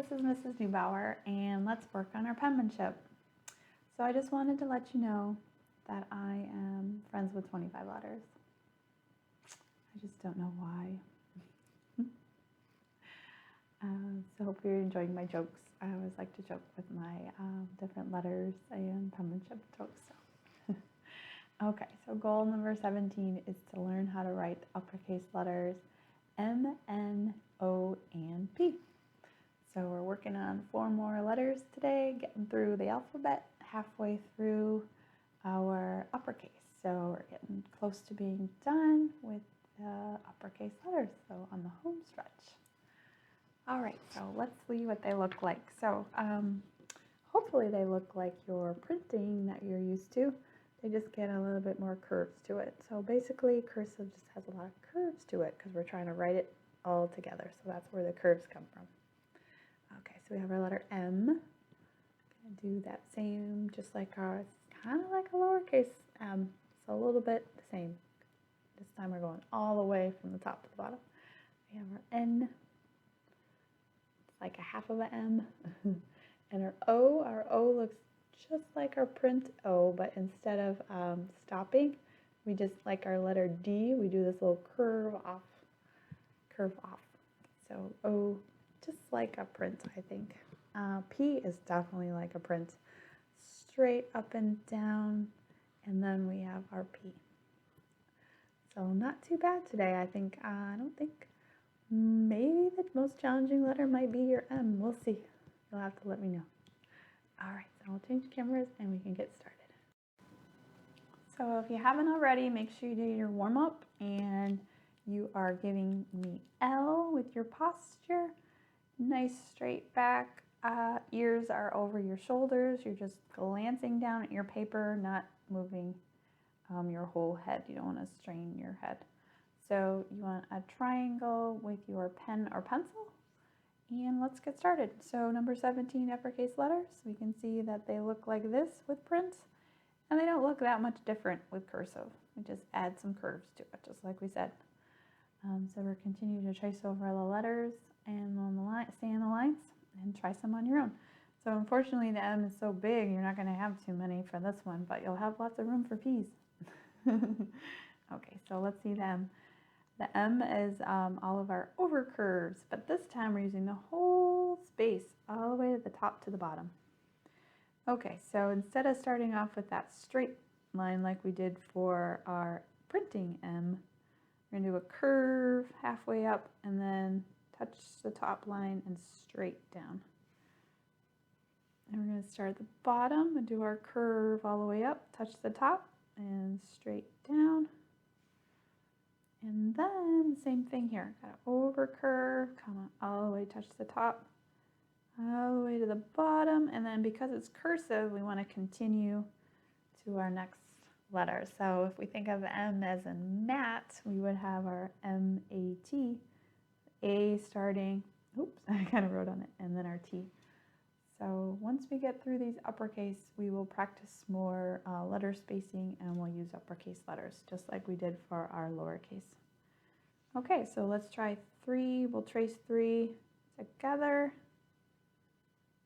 this is Mrs. Neubauer, and let's work on our penmanship. So I just wanted to let you know that I am friends with 25 letters. I just don't know why. So hope you're enjoying my jokes. I always like to joke with my different letters and penmanship jokes. So. Okay, so goal number 17 is to learn how to write uppercase letters M, N, O, and P. So we're working on 4 more letters today, getting through the alphabet, halfway through our uppercase. So we're getting close to being done with the uppercase letters, so on the home stretch. All right, so let's see what they look like. So hopefully they look like your printing that you're used to. They just get a little bit more curves to it. So basically cursive just has a lot of curves to it because we're trying to write it all together. So that's where the curves come from. Okay, so we have our letter M. I'm going to do that same, just like ours, kind of like a lowercase m. So a little bit the same. This time we're going all the way from the top to the bottom. We have our N. It's like a half of an M. And our O looks just like our print O, but instead of stopping, we just, like our letter D, we do this little curve off. So O, just like a print, I think. P is definitely like a print, straight up and down, and then we have our P. So not too bad today, I think. I don't think, maybe the most challenging letter might be your M. We'll see. You'll have to let me know. All right, so I'll change cameras and we can get started. So if you haven't already, make sure you do your warm-up and you are giving me L with your posture. Nice straight back. Ears are over your shoulders. You're just glancing down at your paper, not moving your whole head. You don't want to strain your head. So you want a triangle with your pen or pencil. And let's get started. So number 17, uppercase letters. We can see that they look like this with print, and they don't look that much different with cursive. We just add some curves to it, just like we said. So we're continuing to trace over the letters and on the line, stay on the lines, and try some on your own. So unfortunately, the M is so big, you're not going to have too many for this one, but you'll have lots of room for P's. Okay, so let's see the M. The M is all of our over curves, but this time we're using the whole space all the way to the top to the bottom. Okay, so instead of starting off with that straight line like we did for our printing M, we're going to do a curve halfway up and then touch the top line and straight down. And we're going to start at the bottom and do our curve all the way up, touch the top and straight down. And then same thing here, got to over curve, come on, all the way, touch the top, all the way to the bottom, and then because it's cursive, we want to continue to our next letter. So if we think of M as in mat, we would have our M-A-T, A starting, oops, I kind of wrote on it, and then our T. So once we get through these uppercase, we will practice more letter spacing and we'll use uppercase letters, just like we did for our lowercase. Okay, so let's try 3. We'll trace 3 together.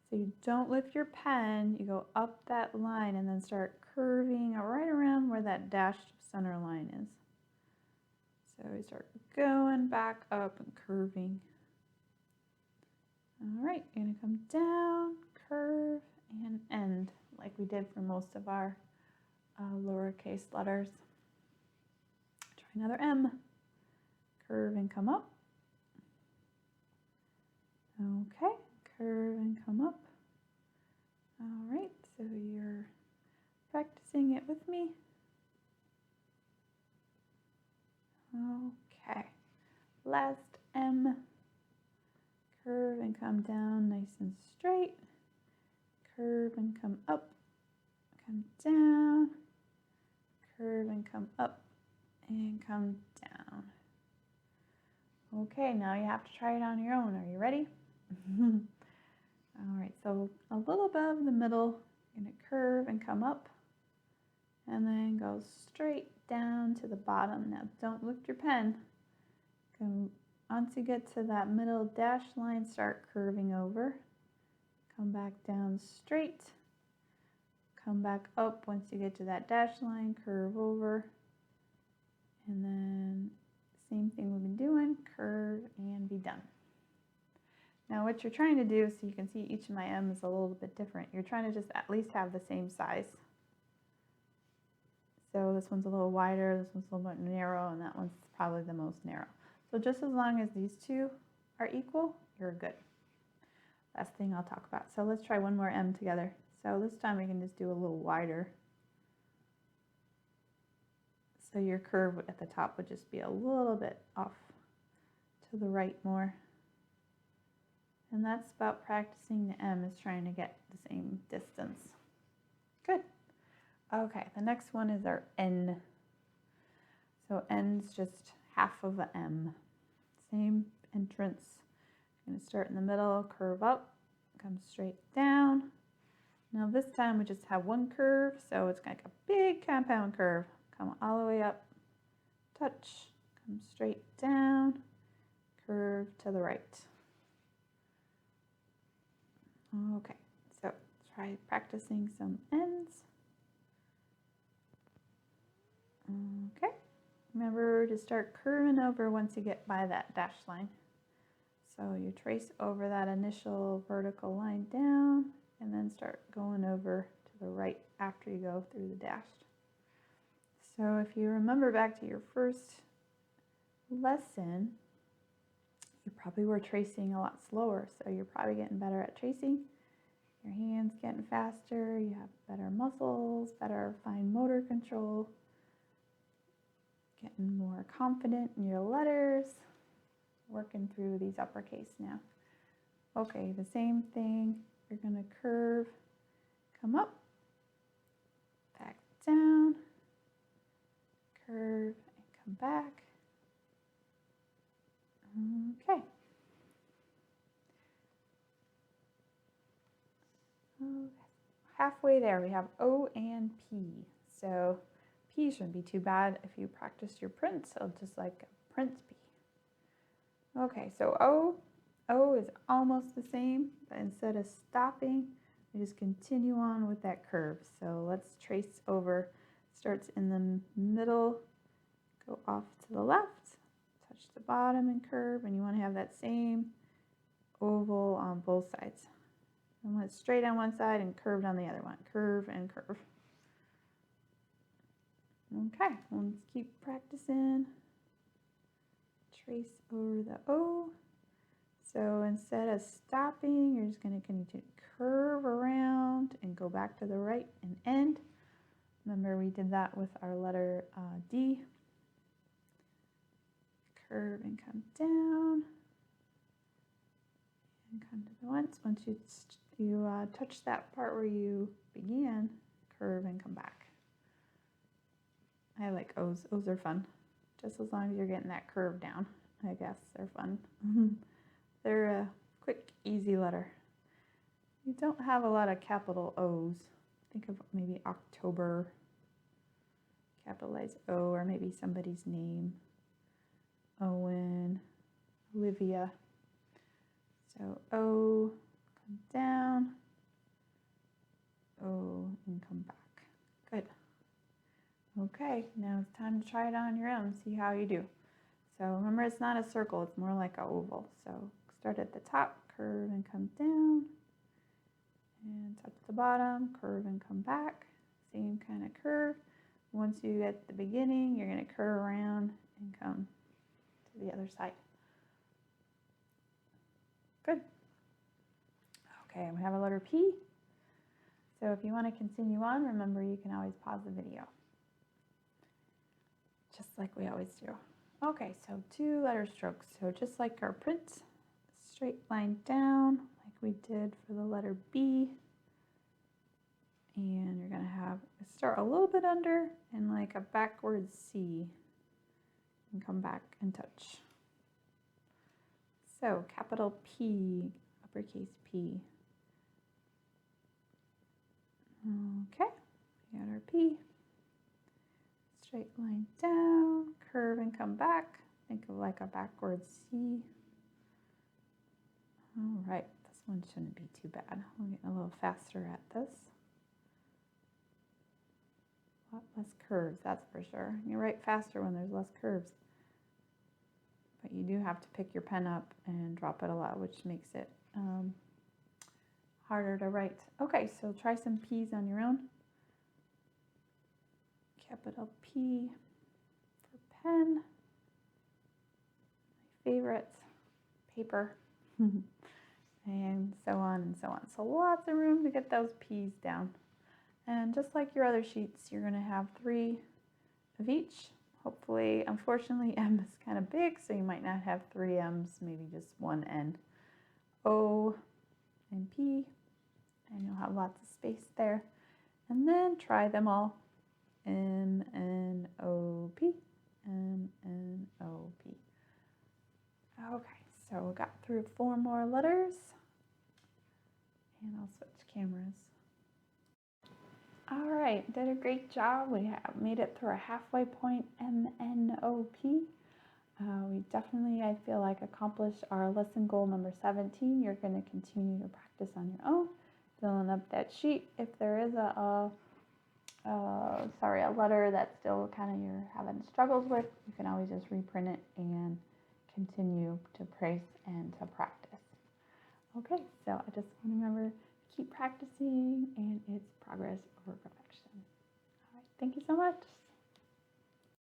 So you don't lift your pen, you go up that line and then start curving right around where that dashed center line is. So we start going back up and curving. All right, you're going to come down, curve, and end, like we did for most of our lowercase letters. Try another M. Curve and come up. Okay, curve and come up. All right, so you're practicing it with me. Okay, last M. Curve and come down nice and straight. Curve and come up. Come down. Curve and come up and come down. Okay, now you have to try it on your own. Are you ready? All right, so a little above the middle, you're going to curve and come up and then go straight down to the bottom. Now don't lift your pen. Go once you get to that middle dashed line, start curving over. Come back down straight. Come back up once you get to that dashed line, curve over. And then same thing we've been doing, curve and be done. Now what you're trying to do, so you can see each of my M's a little bit different, you're trying to just at least have the same size. So this one's a little wider, this one's a little bit narrow, and that one's probably the most narrow. So just as long as these two are equal, you're good. Last thing I'll talk about. So let's try one more M together. So this time we can just do a little wider. So your curve at the top would just be a little bit off to the right more. And that's about practicing the M, is trying to get the same distance. Good. Okay, the next one is our N. So N's just half of an M. Same entrance. You're going to start in the middle, curve up, come straight down. Now this time we just have one curve, so it's like a big compound curve. Come all the way up, touch, come straight down, curve to the right. Okay, so try practicing some N's. Okay, remember to start curving over once you get by that dashed line. So you trace over that initial vertical line down and then start going over to the right after you go through the dashed. So if you remember back to your first lesson, you probably were tracing a lot slower, so you're probably getting better at tracing. Your hands getting faster, you have better muscles, better fine motor control, getting more confident in your letters, working through these uppercase now. Okay, the same thing, you're going to curve, come up, back down, curve, and come back. Okay. Halfway there, we have O and P. So P shouldn't be too bad if you practice your prints, so just like a print P. Okay, so O is almost the same, but instead of stopping, we just continue on with that curve. So let's trace over. Starts in the middle, go off to the left, touch the bottom and curve, and you want to have that same oval on both sides. I want it straight on one side and curved on the other one. Curve and curve. Okay, let's keep practicing. Trace over the O. So instead of stopping, you're just going to continue to curve around and go back to the right and end. Remember, we did that with our letter D. Curve and come down. And come to the once you touch that part where you began, curve and come back. I like O's. O's are fun. Just as long as you're getting that curve down, I guess they're fun. They're a quick, easy letter. You don't have a lot of capital O's. Think of maybe October, capitalize O, or maybe somebody's name. Owen, Olivia. So O, come down, O, and come back. Good. Okay, now it's time to try it on your own, see how you do. So remember, it's not a circle, it's more like an oval. So start at the top, curve and come down, and touch the bottom, curve and come back. Same kind of curve. Once you get the beginning, you're going to curve around and come to the other side. Good. Okay, we have a letter P. So if you want to continue on, remember you can always pause the video, just like we always do. Okay, so 2 letter strokes. So just like our print, straight line down like we did for the letter B. And you're going to have start a little bit under and like a backward C and come back and touch. So capital P, uppercase P. Okay, we got our P. Straight line down, curve and come back. Think of like a backwards C. All right, this one shouldn't be too bad. We'll get a little faster at this. A lot less curves, that's for sure. You write faster when there's less curves. But you do have to pick your pen up and drop it a lot, which makes it harder to write. Okay, so try some P's on your own. Capital P for pen. My favorite, paper. And so on and so on. So lots of room to get those P's down. And just like your other sheets, you're going to have 3 of each. Hopefully, unfortunately, M is kind of big, so you might not have 3 M's, maybe just 1 N. O and P, and you'll have lots of space there. And then try them all. M, N, O, P, M, N, O, P. Okay, so we got through 4 more letters. And I'll switch cameras. All right, did a great job. We have made it through a halfway point, M-N-O-P. We definitely, I feel like, accomplished our lesson goal number 17. You're going to continue to practice on your own, filling up that sheet. If there is a letter that still kind of you're having struggles with, you can always just reprint it and continue to praise and to practice. Okay, so I just want to remember, keep practicing, and it's progress over perfection. All right, thank you so much.